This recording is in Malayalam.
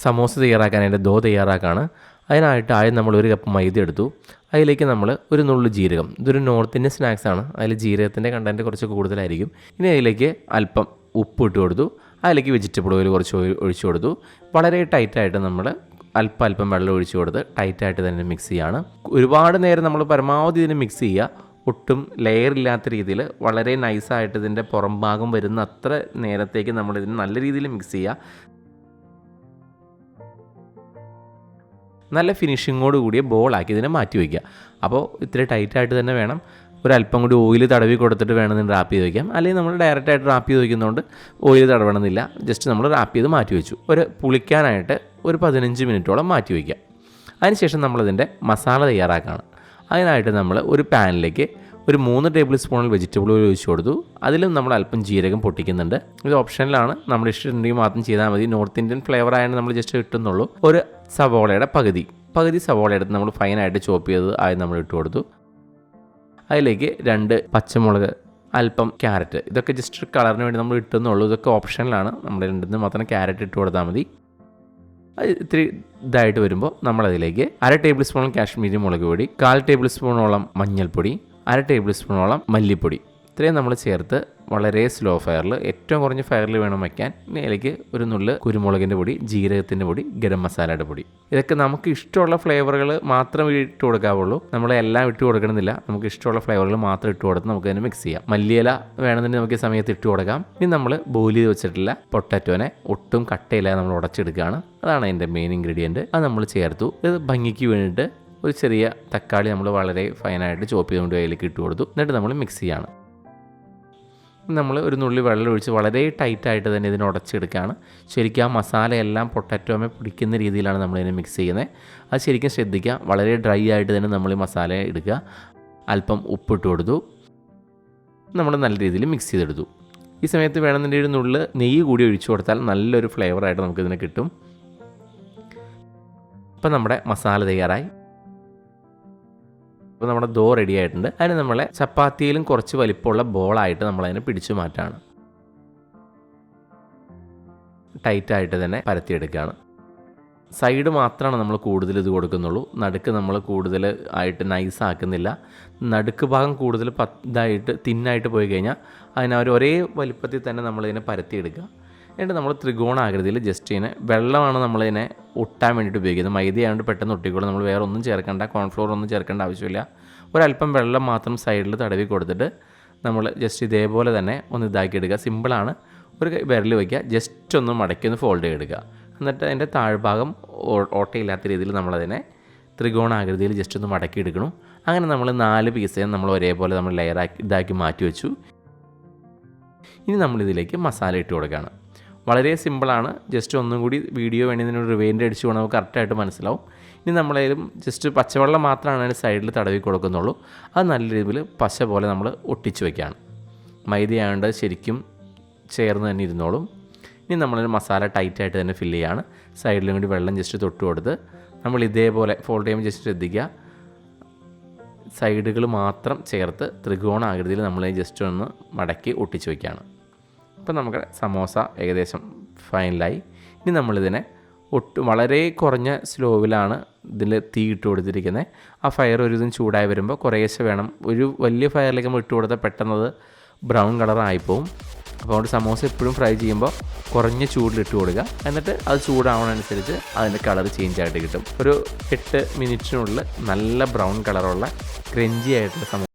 സമോസ തയ്യാറാക്കാൻ അതിൻ്റെ ദോ തയ്യാറാക്കാണ്. അതിനായിട്ട് ആദ്യം നമ്മൾ 1 കപ്പ് മൈദ എടുത്തു. അതിലേക്ക് നമ്മൾ ഒരു നുള്ളു ജീരകം. ഇതൊരു നോർത്ത് ഇന്ത്യൻ സ്നാക്സാണ്. അതിൽ ജീരകത്തിൻ്റെ കണ്ടൻറ്റ് കുറച്ച് കൂടുതലായിരിക്കും. ഇനി അതിലേക്ക് അല്പം ഉപ്പ് ഇട്ട് കൊടുത്തു. അതിലേക്ക് വെജിറ്റബിൾ ഓയിൽ കുറച്ച് ഒഴിച്ചു കൊടുത്തു. വളരെ ടൈറ്റായിട്ട് നമ്മൾ അല്പം വെള്ളം ഒഴിച്ചു കൊടുത്ത് ടൈറ്റായിട്ട് തന്നെ മിക്സ് ചെയ്യുകയാണ്. ഒരുപാട് നേരം നമ്മൾ പരമാവധി ഇതിന് മിക്സ് ചെയ്യുക. ഒട്ടും ലെയർ ഇല്ലാത്ത രീതിയിൽ വളരെ നൈസായിട്ട് ഇതിൻ്റെ പുറം ഭാഗം വരുന്ന അത്ര നേരത്തേക്ക് നമ്മളിതിന് നല്ല രീതിയിൽ മിക്സ് ചെയ്യുക. നല്ല ഫിനിഷിങ്ങോട് കൂടിയ ബോളാക്കി ഇതിനെ മാറ്റി വയ്ക്കുക. അപ്പോൾ ഇത്തിരി ടൈറ്റായിട്ട് തന്നെ വേണം. ഒരല്പം കൂടി ഓയിൽ തടവി കൊടുത്തിട്ട് വേണമെന്ന് റാപ്പ് ചെയ്ത് വയ്ക്കാം. അല്ലെങ്കിൽ നമ്മൾ ഡയറക്റ്റായിട്ട് റാപ്പ് ചെയ്ത് വയ്ക്കുന്നതുകൊണ്ട് ഓയിൽ തടവണമെന്നില്ല. ജസ്റ്റ് നമ്മൾ റാപ്പ് ചെയ്ത് മാറ്റി വെച്ചു. പുളിക്കാനായിട്ട് ഒരു 15 മിനിറ്റോളം മാറ്റി വയ്ക്കാം. അതിനുശേഷം നമ്മളിതിൻ്റെ മസാല തയ്യാറാക്കുകയാണ്. അതിനായിട്ട് നമ്മൾ ഒരു പാനിലേക്ക് ഒരു 3 ടേബിൾ സ്പൂൺ വെജിറ്റബിൾ ഓയിൽ ഒഴിച്ച് കൊടുത്തു. അതിലും നമ്മൾ അല്പം ജീരകം പൊട്ടിക്കുന്നുണ്ട്. ഇത് ഓപ്ഷനിലാണ്, നമ്മൾ ഇഷ്ടമുണ്ടെങ്കിൽ മാത്രം ചെയ്താൽ മതി. നോർത്ത് ഇന്ത്യൻ ഫ്ലേവർ ആയതുകൊണ്ട് നമ്മൾ ജസ്റ്റ് ഇട്ടുന്നുള്ളൂ. ഒരു സവോളയുടെ പകുതി സവോള എടുത്ത് നമ്മൾ ഫൈനായിട്ട് ചോപ്പ് ചെയ്ത് ആദ്യം നമ്മൾ ഇട്ട് കൊടുത്തു. അതിലേക്ക് 2 പച്ചമുളക്, അല്പം ക്യാരറ്റ്, ഇതൊക്കെ ജസ്റ്റ് കളറിന് വേണ്ടി നമ്മൾ ഇട്ടുന്നുള്ളൂ. ഇതൊക്കെ ഓപ്ഷനിലാണ്. നമ്മൾ രണ്ടിന് മാത്രം ക്യാരറ്റ് ഇട്ട് കൊടുത്താൽ മതി. അത് ഇത്തിരി ഇതായിട്ട് വരുമ്പോൾ നമ്മളതിലേക്ക് 1/2 ടേബിൾ സ്പൂൺ കാശ്മീരി മുളക് പൊടി, 1/4 ടേബിൾ സ്പൂണോളം മഞ്ഞൾപ്പൊടി, 1/2 ടേബിൾ സ്പൂണോളം മല്ലിപ്പൊടി, ഇത്രയും നമ്മൾ ചേർത്ത് വളരെ സ്ലോ ഫയറിൽ, ഏറ്റവും കുറഞ്ഞ ഫയറിൽ വേണം വയ്ക്കാൻ. ഇതിലേക്ക് ഒരു നുള്ള് കുരുമുളകിൻ്റെ പൊടി, ജീരകത്തിൻ്റെ പൊടി, ഗരം മസാലയുടെ പൊടി, ഇതൊക്കെ നമുക്ക് ഇഷ്ടമുള്ള ഫ്ലേവറുകൾ മാത്രം ഇട്ട് കൊടുക്കാവുള്ളൂ. നമ്മളെല്ലാം ഇട്ട് കൊടുക്കണമെന്നില്ല. നമുക്ക് ഇഷ്ടമുള്ള ഫ്ലേവറുകൾ മാത്രം ഇട്ട് കൊടുത്ത് നമുക്ക് അതിനെ മിക്സ് ചെയ്യാം. മല്ലിയില വേണമെന്നുണ്ടെങ്കിൽ നമുക്ക് ഈ സമയത്ത് ഇട്ട് കൊടുക്കാം. ഇനി നമ്മൾ ബോയിൽ ചെയ്ത് വെച്ചിട്ടുള്ള പൊട്ടാറ്റോനെ ഒട്ടും കട്ടയില്ലാതെ നമ്മൾ ഉടച്ചെടുക്കുകയാണ്. അതാണ് അതിൻ്റെ മെയിൻ ഇൻഗ്രീഡിയൻറ്റ്. അത് നമ്മൾ ചേർത്തു. ഇത് ഭംഗിക്ക് വേണ്ടിയിട്ട് ഒരു ചെറിയ തക്കാളി നമ്മൾ വളരെ ഫൈനായിട്ട് ചോപ്പ് ചെയ്തുകൊണ്ട് അതിലേക്ക് ഇട്ട് കൊടുത്തു. എന്നിട്ട് നമ്മൾ മിക്സ് ചെയ്യാണ്. നമ്മൾ ഒരു നുള്ളി വെള്ളം ഒഴിച്ച് വളരെ ടൈറ്റായിട്ട് തന്നെ ഇതിനെ ഉടച്ചെടുക്കുകയാണ്. ശരിക്കും ആ മസാലയെല്ലാം പൊട്ടാറ്റോമേ പിടിക്കുന്ന രീതിയിലാണ് നമ്മളിതിനെ മിക്സ് ചെയ്യുന്നത്. അത് ശരിക്കും ശ്രദ്ധിക്കുക. വളരെ ഡ്രൈ ആയിട്ട് തന്നെ നമ്മൾ ഈ മസാല എടുക്കുക. അല്പം ഉപ്പിട്ട് കൊടുത്തു. നമ്മൾ നല്ല രീതിയിൽ മിക്സ് ചെയ്തെടുത്തു. ഈ സമയത്ത് വേണമെന്നുണ്ടെങ്കിൽ ഒരു നുള്ളി നെയ്യ് കൂടി ഒഴിച്ചു കൊടുത്താൽ നല്ലൊരു ഫ്ലേവറായിട്ട് നമുക്കിതിനെ കിട്ടും. ഇപ്പം നമ്മുടെ മസാല തയ്യാറായി. അപ്പോൾ നമ്മുടെ ദോ റെഡി ആയിട്ടുണ്ട്. അതിന് നമ്മളെ ചപ്പാത്തിയിലും കുറച്ച് വലിപ്പമുള്ള ബോളായിട്ട് നമ്മളതിനെ പിടിച്ചു മാറ്റാണ്. ടൈറ്റായിട്ട് തന്നെ പരത്തിയെടുക്കുകയാണ്. സൈഡ് മാത്രമാണ് നമ്മൾ കൂടുതൽ ഇത് കൊടുക്കുന്നുള്ളൂ. നടുക്ക് നമ്മൾ കൂടുതൽ ആയിട്ട് നൈസ് ആക്കുന്നില്ല. നടുക്ക് ഭാഗം കൂടുതൽ തിന്നായിട്ട് പോയി കഴിഞ്ഞാൽ ഒരേ വലിപ്പത്തിൽ തന്നെ നമ്മളിതിനെ പരത്തിയെടുക്കുക. എന്നിട്ട് നമ്മൾ ത്രികോണാകൃതിയിൽ ജസ്റ്റ് ഇതിനെ, വെള്ളമാണ് നമ്മളിതിനെ ഒട്ടാൻ വേണ്ടിയിട്ട് ഉപയോഗിക്കുന്നത്. മൈദയായതുകൊണ്ട് പെട്ടെന്ന് ഒട്ടിക്കോളും. നമ്മൾ വേറെ ഒന്നും ചേർക്കേണ്ട, കോൺഫ്ലോർ ഒന്നും ചേർക്കേണ്ട ആവശ്യമില്ല. ഒരല്പം വെള്ളം മാത്രം സൈഡിൽ തടവി കൊടുത്തിട്ട് നമ്മൾ ജസ്റ്റ് ഇതേപോലെ തന്നെ ഒന്ന് ഇതാക്കിയെടുക്കുക. സിമ്പിളാണ്. ഒരു വിരൽ വയ്ക്കുക, ജസ്റ്റ് ഒന്ന് മടക്കി ഒന്ന് ഫോൾഡ് ചെയ്തെടുക്കുക. എന്നിട്ട് അതിൻ്റെ താഴ്ഭാഗം ഓട്ടയില്ലാത്ത രീതിയിൽ നമ്മളതിനെ ത്രികോണാകൃതിയിൽ ജസ്റ്റ് ഒന്ന് മടക്കിയെടുക്കണം. അങ്ങനെ നമ്മൾ 4 പീസയും നമ്മൾ ഒരേപോലെ നമ്മൾ ലെയറാക്കി ഇതാക്കി മാറ്റി വെച്ചു. ഇനി നമ്മളിതിലേക്ക് മസാല ഇട്ട് കൊടുക്കുകയാണ്. വളരെ സിമ്പിളാണ്. ജസ്റ്റ് ഒന്നും കൂടി വീഡിയോ വേണമെങ്കിൽ റിവൈൻഡ് അടിച്ച് പോകണം, നമുക്ക് കറക്റ്റായിട്ട് മനസ്സിലാവും. ഇനി നമ്മളതിലും ജസ്റ്റ് പച്ചവെള്ളം മാത്രമാണ് അതിന് സൈഡിൽ തടവി കൊടുക്കുന്നുള്ളൂ. അത് നല്ല രീതിയിൽ പശ പോലെ നമ്മൾ ഒട്ടിച്ച് വയ്ക്കുകയാണ്. മൈദയായതുകൊണ്ട് ശരിക്കും ചേർന്ന് തന്നെ ഇരുന്നോളും. ഇനി നമ്മളൊരു മസാല ടൈറ്റായിട്ട് തന്നെ ഫില്ല് ചെയ്യുകയാണ്. സൈഡിലും കൂടി വെള്ളം ജസ്റ്റ് തൊട്ട് കൊടുത്ത് നമ്മൾ ഇതേപോലെ ഫോൾഡ് ചെയ്യുമ്പോൾ ജസ്റ്റ് ശ്രദ്ധിക്കുക. സൈഡുകൾ മാത്രം ചേർത്ത് ത്രികോണാകൃതിയിൽ നമ്മൾ ജസ്റ്റ് ഒന്ന് മടക്കി ഒട്ടിച്ച് വയ്ക്കുകയാണ്. അപ്പോൾ നമുക്ക് സമോസ ഏകദേശം ഫൈനലായി. ഇനി നമ്മളിതിനെ വളരെ കുറഞ്ഞ സ്ലോവിലാണ് ഇതിൽ തീ ഇട്ട് കൊടുത്തിരിക്കുന്നത്. ആ ഫയർ ഒരു ഇതും ചൂടായി വരുമ്പോൾ കുറേശ്ശെ വേണം. ഒരു വലിയ ഫയറിലേക്ക് നമ്മൾ ഇട്ട് കൊടുത്താൽ പെട്ടെന്നത് ബ്രൗൺ കളറായിപ്പോവും. അപ്പോൾ അതുകൊണ്ട് സമോസ എപ്പോഴും ഫ്രൈ ചെയ്യുമ്പോൾ കുറഞ്ഞ ചൂടിലിട്ട് കൊടുക്കുക. എന്നിട്ട് അത് ചൂടാവുന്നതനുസരിച്ച് അതിൻ്റെ കളർ ചേഞ്ച് ആയിട്ട് കിട്ടും. ഒരു 8 മിനിറ്റിനുള്ളിൽ നല്ല ബ്രൗൺ കളറുള്ള ക്രഞ്ചി ആയിട്ടുള്ള സമോസ